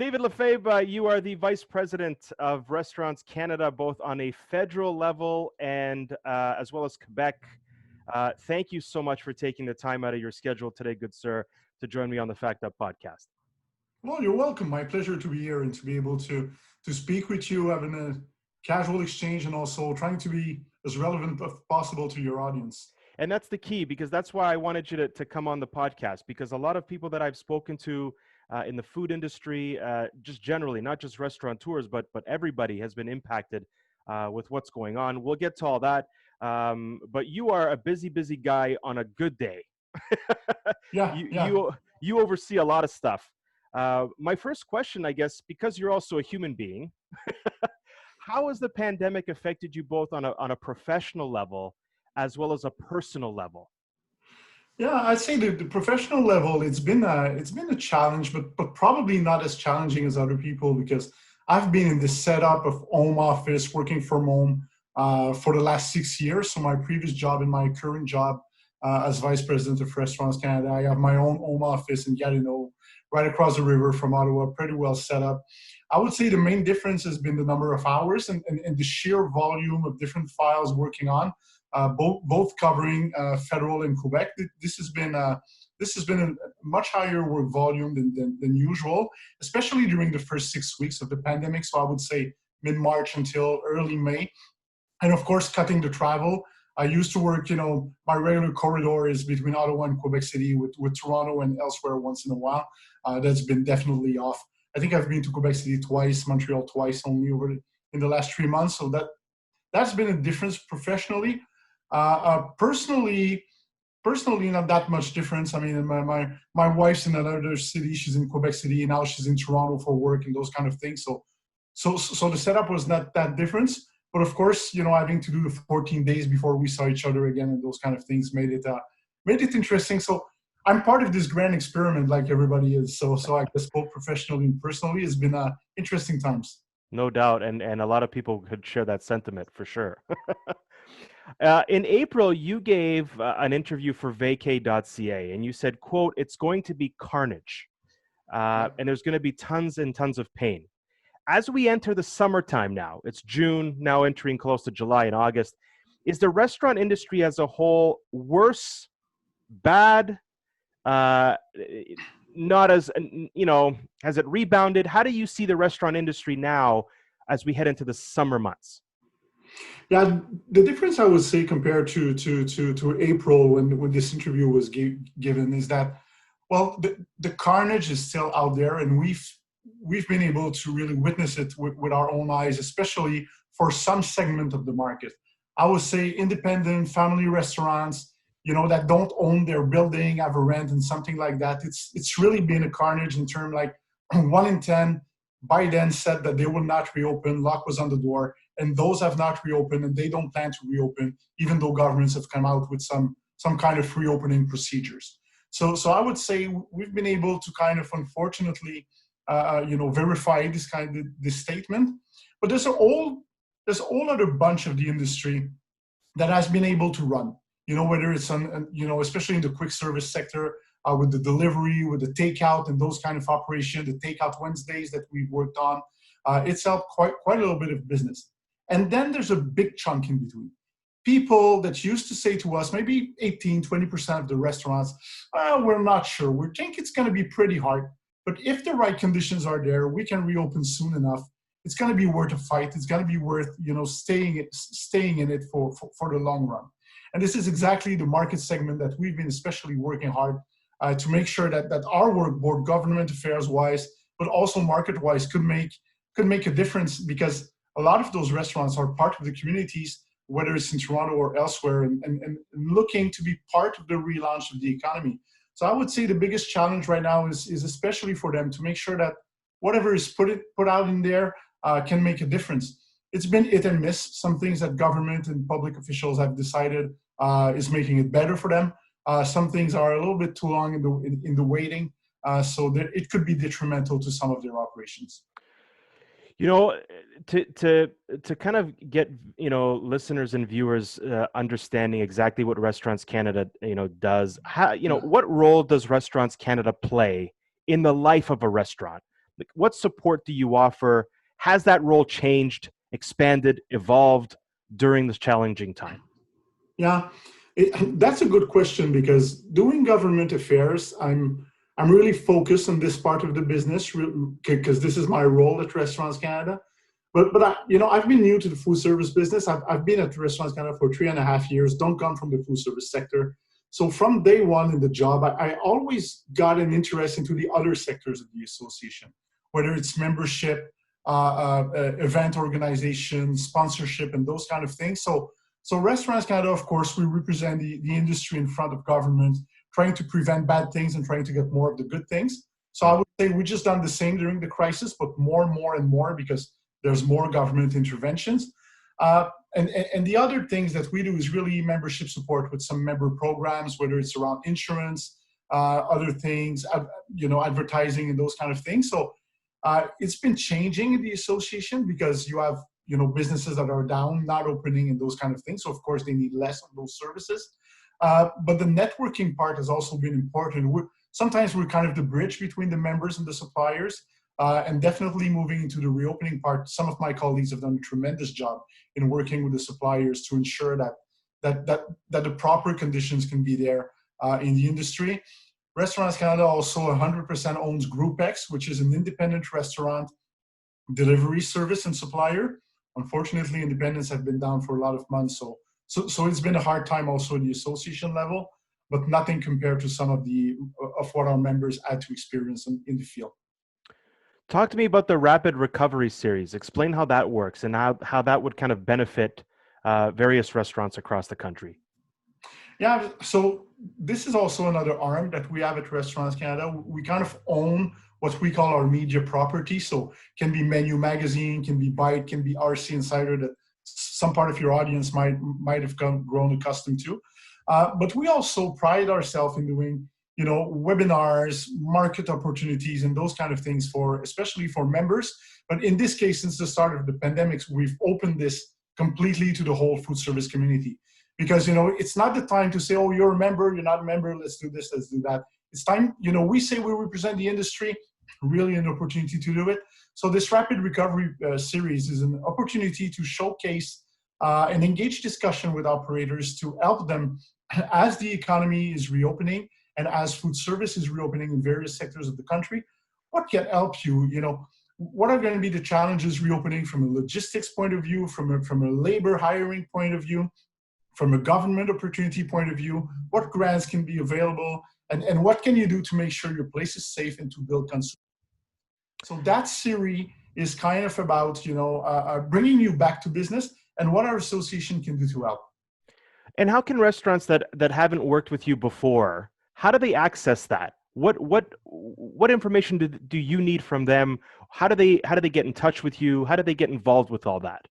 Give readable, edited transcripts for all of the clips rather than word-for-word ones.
David Lefebvre, you are the Vice President of Restaurants Canada, both on a federal level and as well as Quebec. Thank you so much for taking the time out of your schedule today, good sir, to join me on the Fact Up podcast. Well, you're welcome. My pleasure to be here and to be able to speak with you, having a casual exchange, and also trying to be as relevant as possible to your audience. And that's the key, because that's why I wanted you to come on the podcast, because a lot of people that I've spoken to in the food industry, just generally, not just restaurateurs, but everybody has been impacted with what's going on. We'll get to all that. But you are a busy guy on a good day. You oversee a lot of stuff. My first question, I guess, because you're also a human being, how has the pandemic affected you both on a professional level as well as a personal level? Yeah, I'd say the professional level, it's been a challenge, but probably not as challenging as other people, because I've been in the setup of home office, working from home for the last 6 years. So my previous job and my current job as Vice President of Restaurants Canada, I have my own home office in Gatineau, right across the river from Ottawa, pretty well set up. I would say the main difference has been the number of hours and the sheer volume of different files working on, both covering Federal and Quebec. This has been a much higher work volume than usual, especially during the first 6 weeks of the pandemic. So I would say mid-March until early May. And of course, cutting the travel. I used to work, my regular corridor is between Ottawa and Quebec City, with Toronto and elsewhere once in a while. That's been definitely off. I think I've been to Quebec City twice, Montreal twice only in the last 3 months. So that's been a difference professionally. Personally, not that much difference. I mean, my wife's in another city. She's in Quebec City, and now she's in Toronto for work and those kind of things. So the setup was not that different. But of course, having to do the 14 days before we saw each other again and those kind of things made it interesting. So I'm part of this grand experiment, like everybody is. So I guess both professionally and personally, it's been interesting times. No doubt, and a lot of people could share that sentiment for sure. In April, you gave an interview for vacay.ca, and you said, quote, "It's going to be carnage, and there's going to be tons and tons of pain." As we enter the summertime now, it's June, now entering close to July and August, is the restaurant industry as a whole worse, bad, not as, has it rebounded? How do you see the restaurant industry now as we head into the summer months? Yeah, the difference I would say compared to April when this interview was given is that, well, the carnage is still out there, and we've been able to really witness it with our own eyes, especially for some segment of the market. I would say independent family restaurants, that don't own their building, have a rent and something like that. It's really been a carnage in terms, like 1 in 10 by then said that they will not reopen. Lock was on the door, and those have not reopened, and they don't plan to reopen, even though governments have come out with some kind of reopening procedures. So I would say we've been able to kind of, unfortunately, verify this statement. But there's a whole other bunch of the industry that has been able to run. Whether it's on, especially in the quick service sector, with the delivery, with the takeout and those kind of operation, the takeout Wednesdays that we've worked on, it's helped quite a little bit of business. And then there's a big chunk in between. People that used to say to us, maybe 18-20% of the restaurants, we're not sure. We think it's going to be pretty hard. But if the right conditions are there, we can reopen soon enough. It's going to be worth a fight. It's going to be worth, staying in it for the long run. And this is exactly the market segment that we've been especially working hard to make sure that our work, both government affairs wise, but also market wise, could make a difference, because a lot of those restaurants are part of the communities, whether it's in Toronto or elsewhere, and looking to be part of the relaunch of the economy. So I would say the biggest challenge right now is especially for them to make sure that whatever is put out in there can make a difference. It's been hit and miss. Some things that government and public officials have decided is making it better for them. Some things are a little bit too long in the waiting, so it could be detrimental to some of their operations. To kind of get listeners and viewers understanding exactly what Restaurants Canada does. What role does Restaurants Canada play in the life of a restaurant? Like, what support do you offer? Has that role changed, expanded, evolved during this challenging time? Yeah, that's a good question because doing government affairs, I'm really focused on this part of the business because this is my role at Restaurants Canada. But I've been new to the food service business. I've been at Restaurants Canada for 3.5 years. Don't come from the food service sector. So from day one in the job, I always got an interest into the other sectors of the association, whether it's membership, event organization, sponsorship, and those kind of things. So Restaurants Canada, of course, we represent the industry in front of government, trying to prevent bad things and trying to get more of the good things. So I would say we just done the same during the crisis, but more and more and more because there's more government interventions. And the other things that we do is really membership support with some member programs, whether it's around insurance, other things, advertising and those kind of things. So it's been changing in the association because you have businesses that are down, not opening and those kind of things. So of course they need less of those services. But the networking part has also been important. Sometimes we're kind of the bridge between the members and the suppliers. And definitely moving into the reopening part, some of my colleagues have done a tremendous job in working with the suppliers to ensure that the proper conditions can be there in the industry. Restaurants Canada also 100% owns Group X, which is an independent restaurant delivery service and supplier. Unfortunately, independents have been down for a lot of months, so it's been a hard time also at the association level, but nothing compared to some of what our members had to experience in the field. Talk to me about the Rapid Recovery Series. Explain how that works and how that would kind of benefit various restaurants across the country. Yeah, so this is also another arm that we have at Restaurants Canada. We kind of own what we call our media property. So can be Menu Magazine, can be Bite, can be RC Insider that some part of your audience might have grown accustomed to. But we also pride ourselves in doing webinars, market opportunities, and those kind of things especially for members. But in this case, since the start of the pandemic, we've opened this completely to the whole food service community. Because, it's not the time to say, oh, you're a member, you're not a member, let's do this, let's do that. It's time, we say we represent the industry, really an opportunity to do it. So this Rapid Recovery Series is an opportunity to showcase and engage discussion with operators to help them as the economy is reopening and as food service is reopening in various sectors of the country. What can help you? What are going to be the challenges reopening from a logistics point of view, from a labor hiring point of view, from a government opportunity point of view? What grants can be available, and what can you do to make sure your place is safe and to build consumer? So that series is kind of about bringing you back to business and what our association can do to help. And how can restaurants that haven't worked with you before, how do they access that? What information do you need from them? How do they get in touch with you? How do they get involved with all that?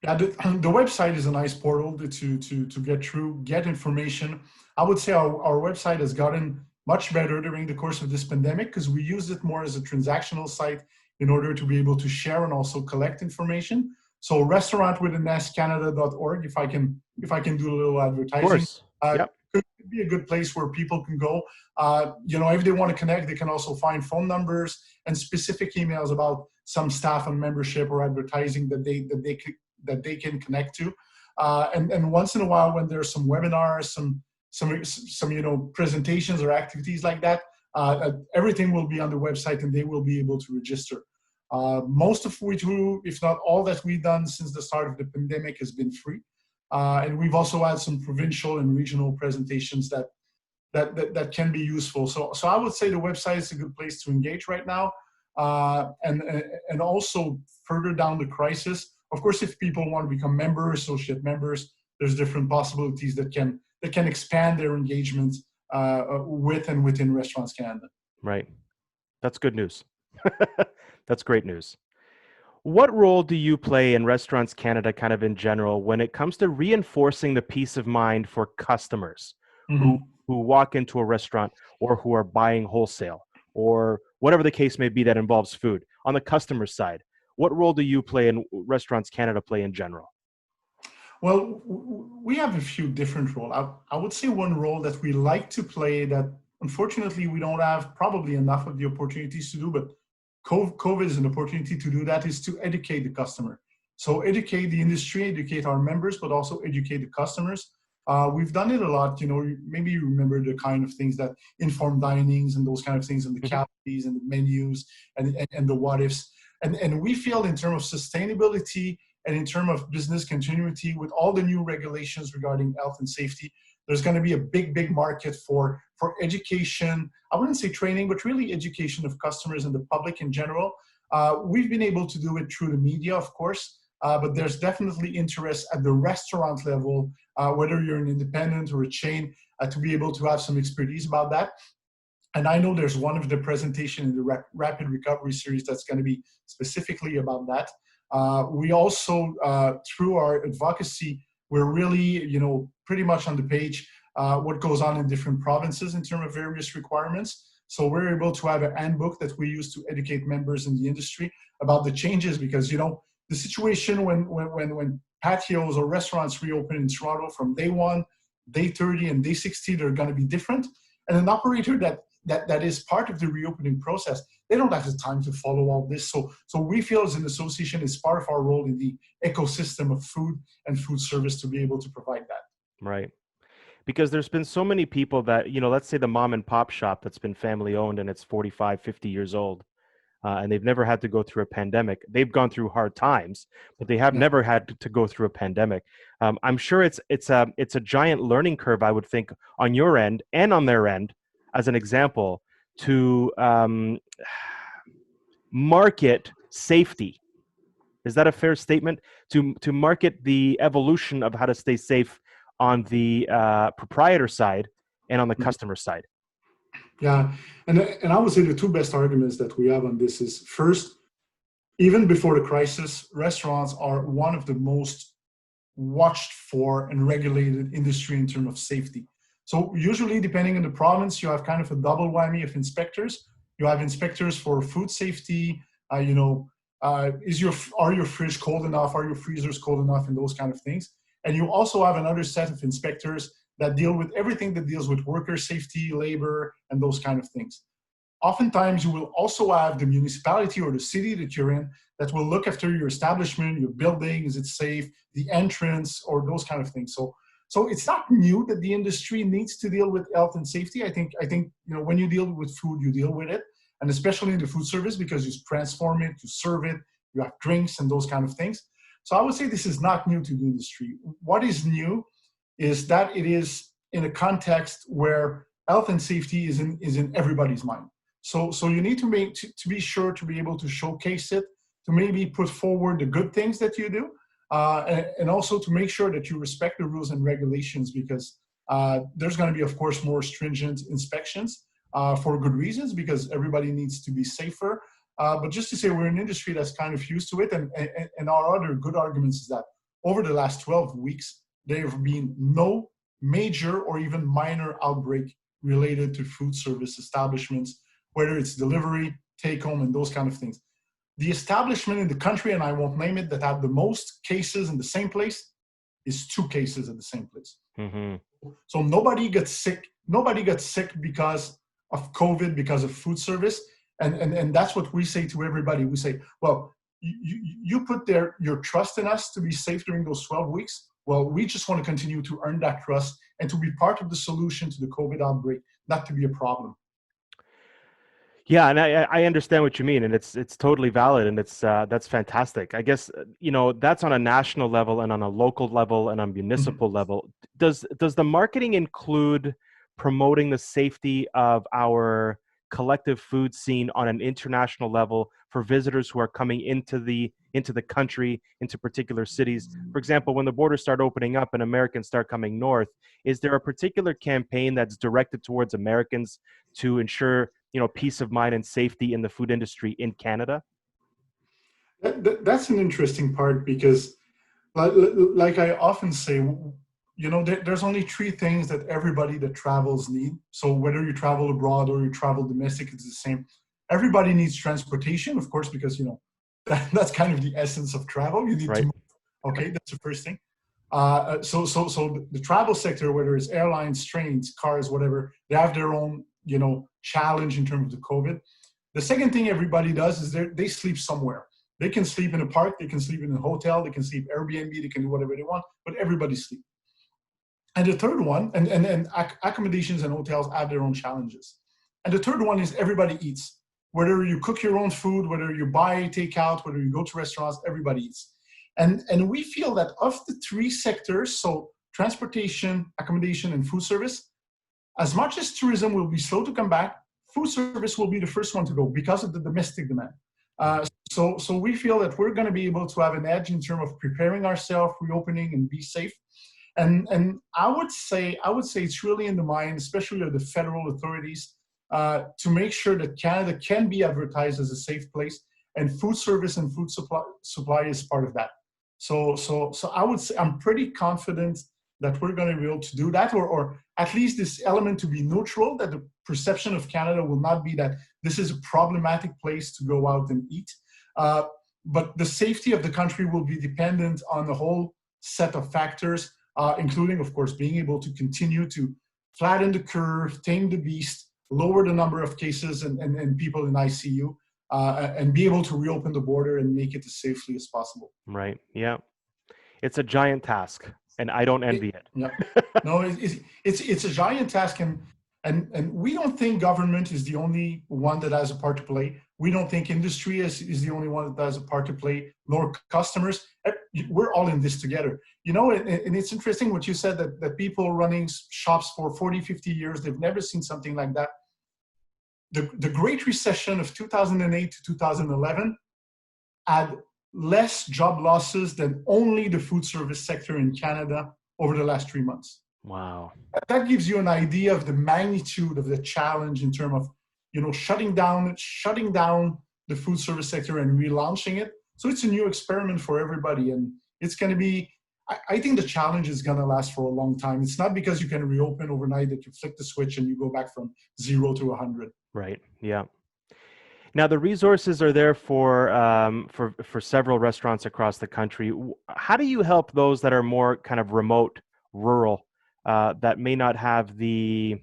Yeah, the website is a nice portal to get information. I would say our website has gotten much better during the course of this pandemic because we used it more as a transactional site in order to be able to share and also collect information. So restaurantwithanScanada.org, if I can do a little advertising. Of course. Yep. Could be a good place where people can go. If they want to connect, they can also find phone numbers and specific emails about some staff and membership or advertising that they can connect to. And once in a while, when there's some webinars, some presentations or activities like that, everything will be on the website and they will be able to register. Most of which, if not all that we've done since the start of the pandemic has been free. And we've also had some provincial and regional presentations that can be useful. So I would say the website is a good place to engage right now. And also further down the crisis, of course, if people want to become members, associate members, there's different possibilities that can expand their engagement with and within Restaurants Canada. Right. That's good news. That's great news. What role do you play in Restaurants Canada kind of in general when it comes to reinforcing the peace of mind for customers who walk into a restaurant or who are buying wholesale or whatever the case may be that involves food on the customer side? What role do you play and Restaurants Canada play in general? Well, we have a few different roles. I would say one role that we like to play that unfortunately we don't have probably enough of the opportunities to do, but COVID is an opportunity to do that, is to educate the customer. So educate the industry, educate our members, but also educate the customers. We've done it a lot, maybe you remember the kind of things that informed dinings and those kind of things, and the calories and the menus and the what ifs. And we feel in terms of sustainability and in terms of business continuity, with all the new regulations regarding health and safety, there's going to be a big market for education. I wouldn't say training, but really education of customers and the public in general. We've been able to do it through the media, of course, but there's definitely interest at the restaurant level, whether you're an independent or a chain, to be able to have some expertise about that. And I know there's one of the presentation in the Rapid Recovery series that's going to be specifically about that. We also, through our advocacy, we're really, pretty much on the page what goes on in different provinces in terms of various requirements. So we're able to have a handbook that we use to educate members in the industry about the changes, because, the situation when patios or restaurants reopen in Toronto from day 1, day 30, and day 60, they're going to be different. And an operator that is part of the reopening process, they don't have the time to follow all this. So we feel as an association, it's part of our role in the ecosystem of food and food service to be able to provide that. Right. Because there's been so many people that, let's say the mom and pop shop that's been family owned and it's 45, 50 years old, and they've never had to go through a pandemic. They've gone through hard times, but they have never had to go through a pandemic. I'm sure it's a giant learning curve, I would think, on your end and on their end, as an example, to market safety. Is that a fair statement? To market the evolution of how to stay safe on the proprietor side and on the customer side? Yeah, and I would say the two best arguments that we have on this is, first, even before the crisis, restaurants are one of the most watched for and regulated industry in terms of safety. So usually, depending on the province, you have kind of a double whammy of inspectors. You have inspectors for food safety, are your fridge cold enough? Are your freezers cold enough? And those kind of things. And you also have another set of inspectors that deal with everything that deals with worker safety, labor, and those kind of things. Oftentimes, you will also have the municipality or the city that you're in that will look after your establishment, your building, is it safe, the entrance, or those kind of things. So it's not new that the industry needs to deal with health and safety. I think when you deal with food, you deal with it, and especially in the food service, because you transform it, you serve it, you have drinks and those kind of things. So I would say this is not new to the industry. What is new is that it is in a context where health and safety is in everybody's mind. So you need to be sure to be able to showcase it, to maybe put forward the good things that you do, and also to make sure that you respect the rules and regulations, because there's going to be, of course, more stringent inspections for good reasons, because everybody needs to be safer. But just to say, we're an industry that's kind of used to it, and our other good arguments is that over the last 12 weeks, there have been no major or even minor outbreak related to food service establishments, whether it's delivery, take home, and those kind of things. The establishment in the country, and I won't name it, that had the most cases in the same place is 2 cases at the same place. Mm-hmm. So nobody got sick. Nobody got sick because of COVID, because of food service. And that's what we say to everybody. We say, well, you put your trust in us to be safe during those 12 weeks. Well, we just want to continue to earn that trust and to be part of the solution to the COVID outbreak, not to be a problem. Yeah, and I understand what you mean, and it's totally valid, and it's that's fantastic. I guess that's on a national level and on a local level and on municipal level. Does the marketing include promoting the safety of our collective food scene on an international level for visitors who are coming into the country, into particular cities? For example, when the borders start opening up and Americans start coming north, is there a particular campaign that's directed towards Americans to ensure peace of mind and safety in the food industry in Canada? That's an interesting part, because like I often say, there's only 3 things that everybody that travels need. So whether you travel abroad or you travel domestic, it's the same. Everybody needs transportation, of course, because that's kind of the essence of travel. You need to move. Okay, that's the first thing. So the travel sector, whether it's airlines, trains, cars, whatever, they have their own challenge in terms of the COVID. The second thing everybody does is they sleep somewhere. They can sleep in a park, they can sleep in a hotel, they can sleep Airbnb, they can do whatever they want, but everybody sleeps. And the third one, and accommodations and hotels have their own challenges. And the third one is everybody eats. Whether you cook your own food, whether you buy takeout, whether you go to restaurants, everybody eats. And we feel that of the three sectors, so transportation, accommodation, and food service, as much as tourism will be slow to come back, food service will be the first one to go because of the domestic demand. So we feel that we're going to be able to have an edge in terms of preparing ourselves, reopening, and be safe. And I would say it's really in the mind, especially of the federal authorities, to make sure that Canada can be advertised as a safe place, and food service and food supply is part of that. So I would say I'm pretty confident that we're going to be able to do that, or at least this element to be neutral, that the perception of Canada will not be that this is a problematic place to go out and eat. But the safety of the country will be dependent on a whole set of factors, including, of course, being able to continue to flatten the curve, tame the beast, lower the number of cases and people in ICU, and be able to reopen the border and make it as safely as possible. Right. Yeah. It's a giant task, and I don't envy it. Yeah. No, it's a giant task, and we don't think government is the only one that has a part to play. We don't think industry is the only one that has a part to play, nor customers. We're all in this together. You know, and it's interesting what you said, that people running shops for 40, 50 years, they've never seen something like that. The Great Recession of 2008 to 2011 had less job losses than only the food service sector in Canada over the last 3 months. Wow. That gives you an idea of the magnitude of the challenge in terms of, you know, shutting down the food service sector and relaunching it. So it's a new experiment for everybody, and it's going to be, I think the challenge is going to last for a long time. It's not because you can reopen overnight that you flick the switch and you go back from 0 to 100. Right. Yeah. Now the resources are there for several restaurants across the country. How do you help those that are more kind of remote, rural, that may not have the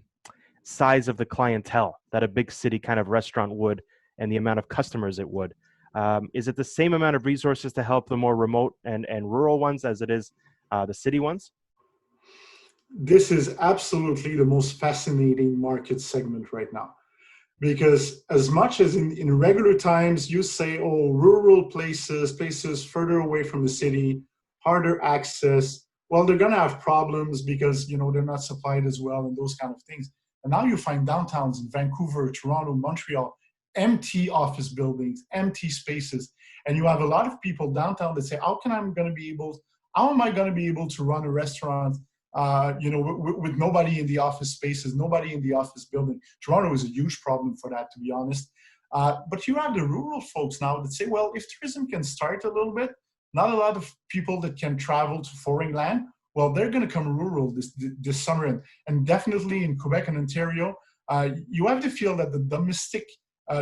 size of the clientele that a big city kind of restaurant would, and the amount of customers it would? Is it the same amount of resources to help the more remote and rural ones as it is the city ones? This is absolutely the most fascinating market segment right now. Because as much as in regular times, you say, oh, rural places further away from the city, harder access, well, they're going to have problems because, you know, they're not supplied as well and those kind of things. And now you find downtowns in Vancouver, Toronto, Montreal, empty office buildings, empty spaces. And you have a lot of people downtown that say, how am I going to be able to run a restaurant with nobody in the office spaces, nobody in the office building? Toronto is a huge problem for that, to be honest. But you have the rural folks now that say, well, if tourism can start a little bit, not a lot of people that can travel to foreign land, well, they're going to come rural this summer. And definitely in Quebec and Ontario, you have to feel that the domestic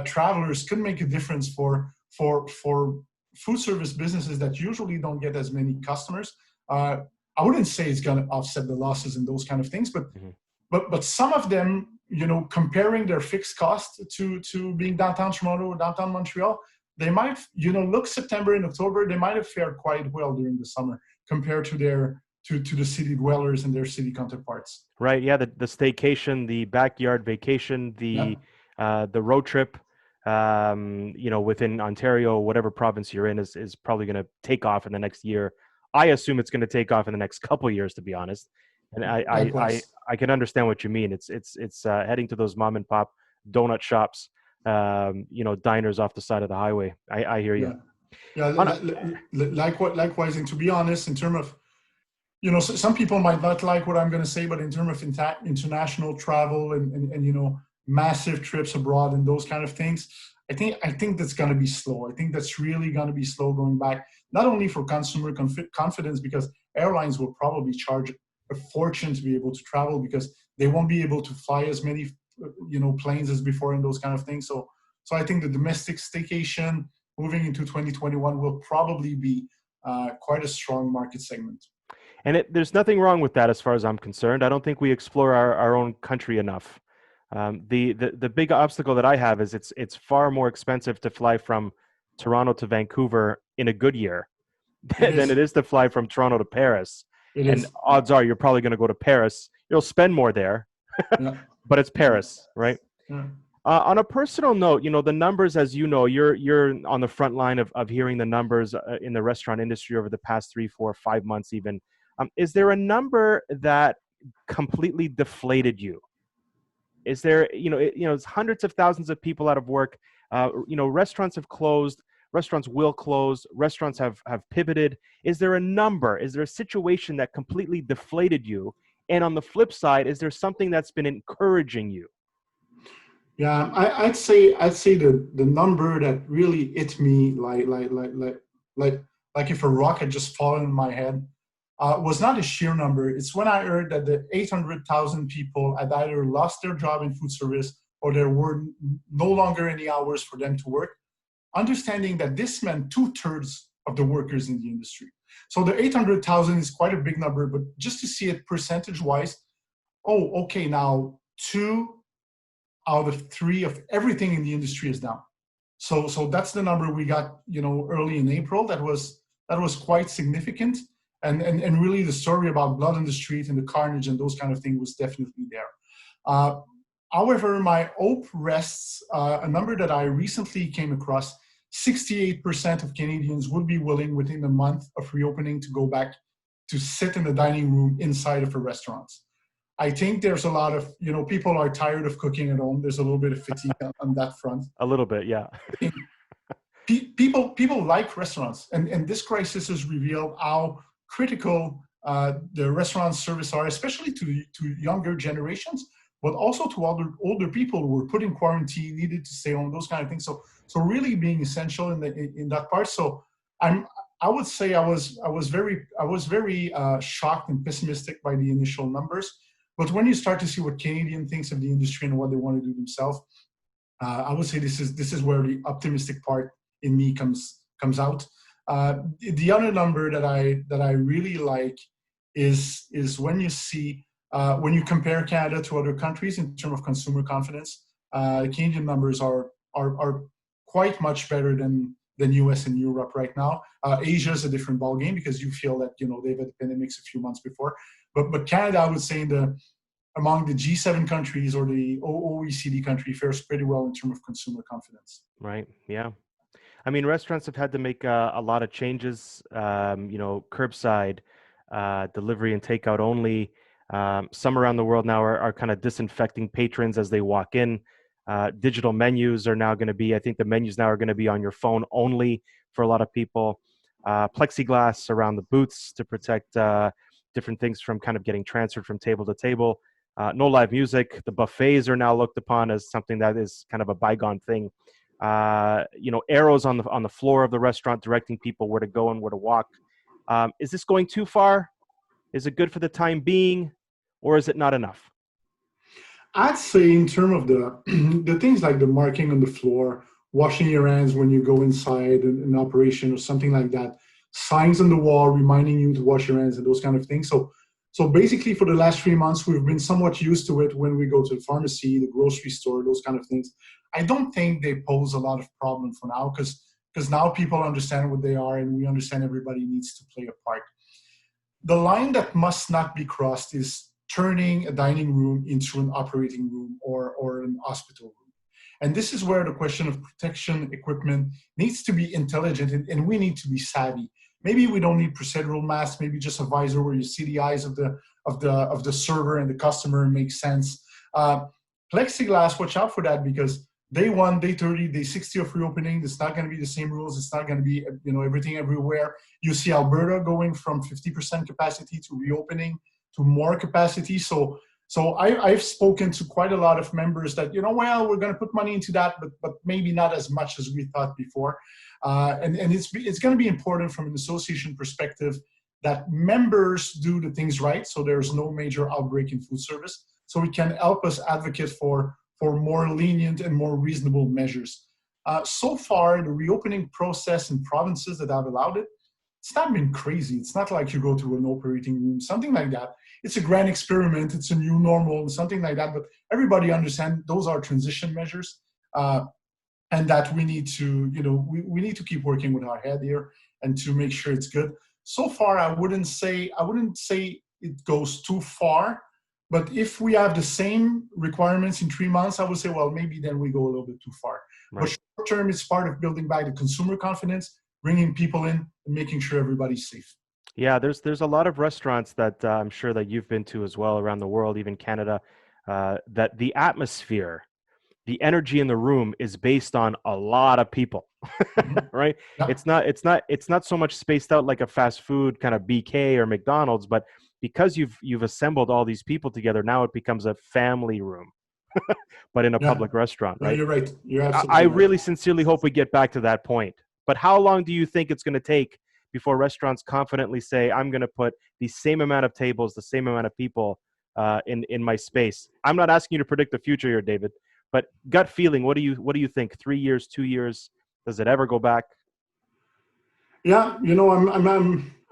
travelers could make a difference for food service businesses that usually don't get as many customers. I wouldn't say it's going to offset the losses and those kind of things, but some of them, you know, comparing their fixed cost to being downtown Toronto or downtown Montreal, they might, you know, look September and October, they might have fared quite well during the summer compared to the city dwellers and their city counterparts. Right. Yeah. The staycation, the backyard vacation, the road trip, you know, within Ontario, whatever province you're in, is probably going to take off in the next year. I assume it's going to take off in the next couple of years, to be honest. And I can understand what you mean. It's heading to those mom and pop donut shops, you know, diners off the side of the highway. I hear you. Likewise. And to be honest, in terms of, you know, some people might not like what I'm going to say, but in terms of international travel and you know, massive trips abroad and those kind of things, I think that's going to be slow. I think that's really going to be slow going back, not only for consumer confidence, because airlines will probably charge a fortune to be able to travel because they won't be able to fly as many, you know, planes as before and those kind of things. So I think the domestic staycation moving into 2021 will probably be quite a strong market segment. And there's nothing wrong with that as far as I'm concerned. I don't think we explore our own country enough. The big obstacle that I have is it's far more expensive to fly from Toronto to Vancouver in a good year It than it is. is to fly from Toronto to Paris. It And is. odds are you're probably going to go to Paris. You'll spend more there, Yeah. but it's Paris, right? Yeah. On a personal note, the numbers, as you know, you're on the front line of hearing the numbers in the restaurant industry over the past 3, 4, 5 months, even. Is there a number that completely deflated you? Is there, it's hundreds of thousands of people out of work. Restaurants have closed. Restaurants will close. Restaurants have pivoted. Is there a number? Is there a situation that completely deflated you? And on the flip side, is there something that's been encouraging you? Yeah, I'd say the number that really hit me like if a rock had just fallen in my head was not a sheer number. It's when I heard that the 800,000 people had either lost their job in food service or there were no longer any hours for them to work. Understanding that this meant 2/3 of the workers in the industry. So the 800,000 is quite a big number, but just to see it percentage wise, oh, okay, now 2 out of 3 of everything in the industry is down. So that's the number we got, early in April. That was quite significant. And really the story about blood in the street and the carnage and those kind of things was definitely there. Uh, However, my hope rests a number that I recently came across. 68% of Canadians would be willing within a month of reopening to go back to sit in the dining room inside of a restaurant. I think there's a lot of, people are tired of cooking at home. There's a little bit of fatigue on that front. A little bit, yeah. People like restaurants, and this crisis has revealed how critical the restaurant service are, especially to younger generations, but also to older people who were put in quarantine, needed to stay home, those kind of things. So really being essential in that part. So I would say I was very shocked and pessimistic by the initial numbers. But when you start to see what Canadian thinks of the industry and what they want to do themselves, I would say this is where the optimistic part in me comes out. The other number that I really like is when you see when you compare Canada to other countries in terms of consumer confidence. Canadian numbers are quite much better than US and Europe right now. Asia is a different ballgame because you feel that they've had pandemics a few months before. But Canada, I would say, among the G7 countries or the OECD country, fares pretty well in terms of consumer confidence. Right. Yeah. I mean, restaurants have had to make a lot of changes. Curbside, delivery and takeout only. Some around the world now are kind of disinfecting patrons as they walk in. Digital menus are now going to be, I think the menus now are going to be on your phone only for a lot of people. Plexiglass around the booths to protect different things from kind of getting transferred from table to table. No live music. The buffets are now looked upon as something that is kind of a bygone thing. Arrows on the floor of the restaurant directing people where to go and where to walk. Is this going too far? Is it good for the time being, or is it not enough? I'd say in terms of the things like the marking on the floor, washing your hands when you go inside an operation or something like that, signs on the wall reminding you to wash your hands and those kind of things. So basically for the last 3 months, we've been somewhat used to it when we go to the pharmacy, the grocery store, those kind of things. I don't think they pose a lot of problem for now because now people understand what they are and we understand everybody needs to play a part. The line that must not be crossed is turning a dining room into an operating room or an hospital room. And this is where the question of protection equipment needs to be intelligent and we need to be savvy. Maybe we don't need procedural masks, maybe just a visor where you see the eyes of the server and the customer makes sense. Plexiglass, watch out for that because day 1, day 30, day 60 of reopening, it's not going to be the same rules. It's not going to be everything everywhere. You see Alberta going from 50% capacity to reopening to more capacity. So I've spoken to quite a lot of members that, well, we're going to put money into that, but maybe not as much as we thought before. And it's going to be important from an association perspective that members do the things right so there's no major outbreak in food service. So it can help us advocate for more lenient and more reasonable measures. So far, the reopening process in provinces that have allowed it, it's not been crazy. It's not like you go to an operating room, something like that. it's a grand experiment, it's a new normal and something like that. But everybody understands those are transition measures, and that we need to, we need to keep working with our head here and to make sure it's good. So far, I wouldn't say it goes too far. But if we have the same requirements in 3 months, I would say, well, maybe then we go a little bit too far. Right. But short term, it's part of building back the consumer confidence, bringing people in, and making sure everybody's safe. Yeah, there's a lot of restaurants that I'm sure that you've been to as well around the world, even Canada, that the atmosphere, the energy in the room is based on a lot of people, right? Yeah. It's not so much spaced out like a fast food kind of BK or McDonald's, but because you've assembled all these people together, now it becomes a family room, but in a public restaurant, right? No, you're right. You're absolutely I right. really sincerely hope we get back to that point. But how long do you think it's going to take before restaurants confidently say, I'm going to put the same amount of tables, the same amount of people in my space? I'm not asking you to predict the future here, David, but gut feeling, what do you think? 3 years, 2 years? Does it ever go back? Yeah,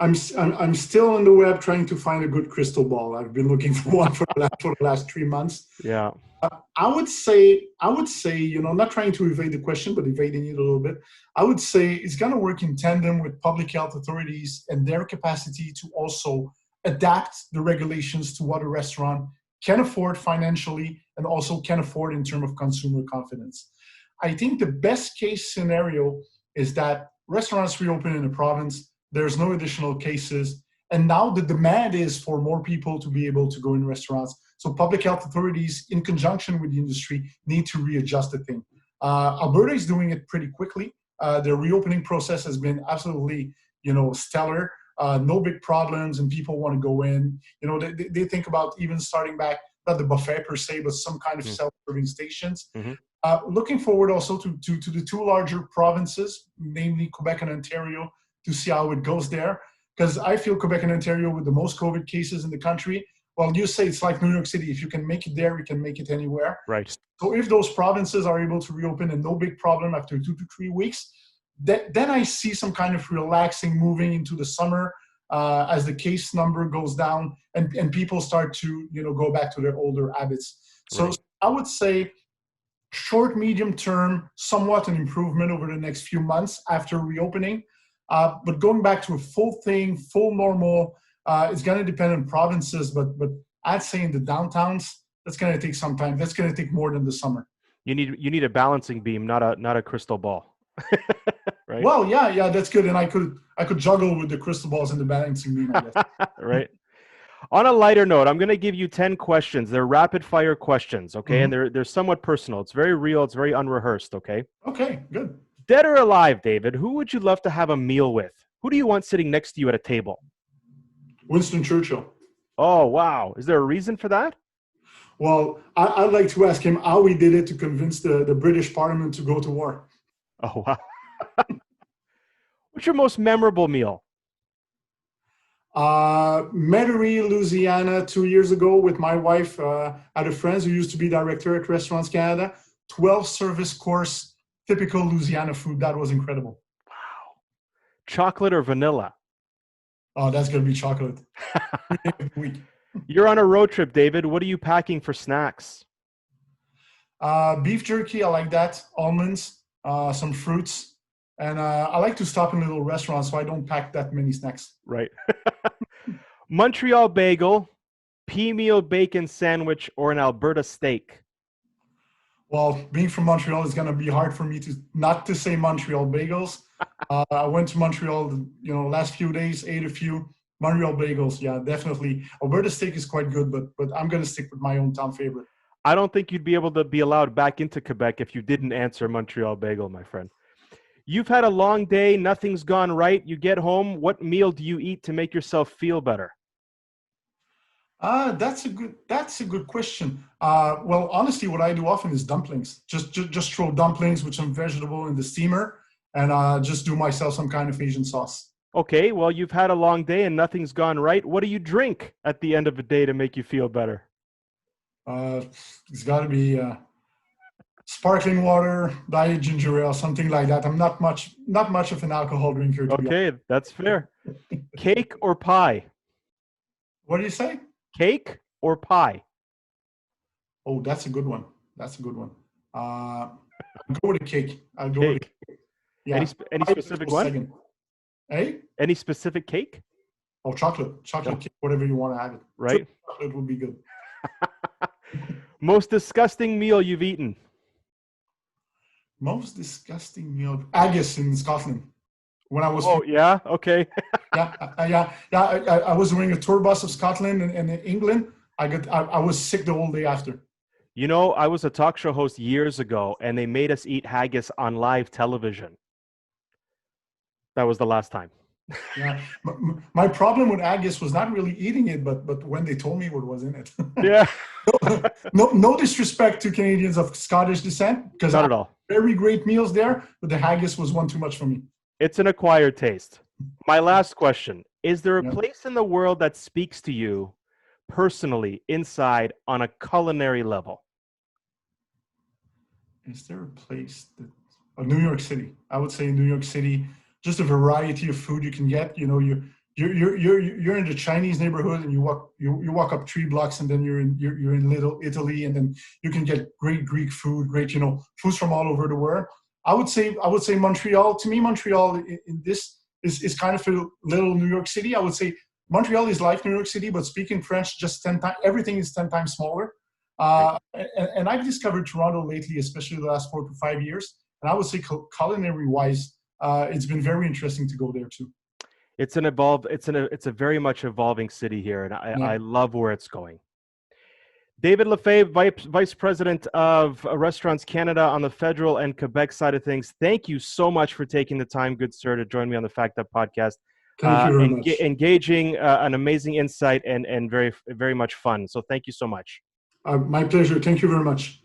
I'm still on the web trying to find a good crystal ball. I've been looking for one for the last 3 months. Yeah. I would say, not trying to evade the question, but evading it a little bit. I would say it's going to work in tandem with public health authorities and their capacity to also adapt the regulations to what a restaurant can afford financially and also can afford in terms of consumer confidence. I think the best case scenario is that restaurants reopen in the province, there's no additional cases, and now the demand is for more people to be able to go in restaurants. So public health authorities, in conjunction with the industry, need to readjust the thing. Alberta is doing it pretty quickly. Their reopening process has been absolutely, stellar. No big problems, and people want to go in. They think about even starting back, not the buffet per se, but some kind of self-serving stations. Mm-hmm. Looking forward also to the two larger provinces, namely Quebec and Ontario, to see how it goes there. Because I feel Quebec and Ontario with the most COVID cases in the country. Well, you say it's like New York City. If you can make it there, you can make it anywhere. Right. So if those provinces are able to reopen and no big problem after 2 to 3 weeks, then I see some kind of relaxing moving into the summer as the case number goes down and people start to go back to their older habits. So right. I would say short, medium term, somewhat an improvement over the next few months after reopening. But going back to a full normal, it's going to depend on provinces. But I'd say in the downtowns, that's going to take some time. That's going to take more than the summer. You need a balancing beam, not a crystal ball. Right? Well, yeah, that's good. And I could juggle with the crystal balls and the balancing beam, I guess. Right. On a lighter note, I'm going to give you 10 questions. They're rapid fire questions, okay? Mm-hmm. And they're somewhat personal. It's very real. It's very unrehearsed, okay? Okay, good. Dead or alive, David, who would you love to have a meal with? Who do you want sitting next to you at a table? Winston Churchill. Oh, wow. Is there a reason for that? Well, I'd like to ask him how he did it to convince the British Parliament to go to war. Oh, wow. What's your most memorable meal? Metairie, Louisiana, 2 years ago with my wife. I had a friend who used to be director at Restaurants Canada. 12 service course, typical Louisiana food. That was incredible. Wow. Chocolate or vanilla? Oh, that's going to be chocolate. You're on a road trip, David. What are you packing for snacks? Beef jerky, I like that. Almonds, some fruits. And I like to stop in little restaurants, so I don't pack that many snacks. Right. Montreal bagel, pea meal bacon sandwich, or an Alberta steak? Well, being from Montreal, it's going to be hard for me not to say Montreal bagels. I went to Montreal, last few days, ate a few. Montreal bagels, yeah, definitely. Alberta steak is quite good, but I'm going to stick with my own town favorite. I don't think you'd be able to be allowed back into Quebec if you didn't answer Montreal bagel, my friend. You've had a long day, nothing's gone right. You get home, what meal do you eat to make yourself feel better? That's a good question. Well, honestly, what I do often is dumplings. Just throw dumplings with some vegetable in the steamer and just do myself some kind of Asian sauce. Okay, well, you've had a long day and nothing's gone right. What do you drink at the end of the day to make you feel better? It's got to be sparkling water, diet ginger ale, something like that. I'm not much of an alcohol drinker. Okay, that's fair. Cake or pie? What do you say? Cake or pie? Oh, that's a good one. That's a good one. I'll go with a cake. I'll go with a Cake. cake. Yeah. Any Pie is a specific close one? second. Hey? Any specific cake? Oh, chocolate. Chocolate No. cake, whatever you want to have it. Right. Chocolate would be good. Most disgusting meal you've eaten? Most disgusting meal. Haggis in Scotland. When I was Oh, yeah. Okay. I was doing a tour bus of Scotland and England. I was sick the whole day after. You know, I was a talk show host years ago, and they made us eat haggis on live television. That was the last time. Yeah, my problem with haggis was not really eating it, but when they told me what was in it. Yeah. No disrespect to Canadians of Scottish descent, because Not at all. very great meals there, but the haggis was one too much for me. It's an acquired taste. My last question: is there a Yeah. place in the world that speaks to you personally, inside, on a culinary level? Is there a place that New York City? I would say New York City. Just a variety of food you can get. You know, you're in the Chinese neighborhood, and you walk up 3 blocks, and then you're in Little Italy, and then you can get great Greek food, great foods from all over the world. I would say Montreal. To me, Montreal in this is kind of a little New York City. I would say Montreal is like New York City, but speaking French, just 10 times. Everything is 10 times smaller. And I've discovered Toronto lately, especially the last 4 to 5 years. And I would say culinary wise, it's been very interesting to go there too. It's a very much evolving city here, and I Yeah. love where it's going. David Lefebvre, Vice President of Restaurants Canada on the Federal and Quebec side of things. Thank you so much for taking the time, good sir, to join me on the Fact Up podcast. Thank you very much. Engaging, an amazing insight, and very, very much fun. So thank you so much. My pleasure. Thank you very much.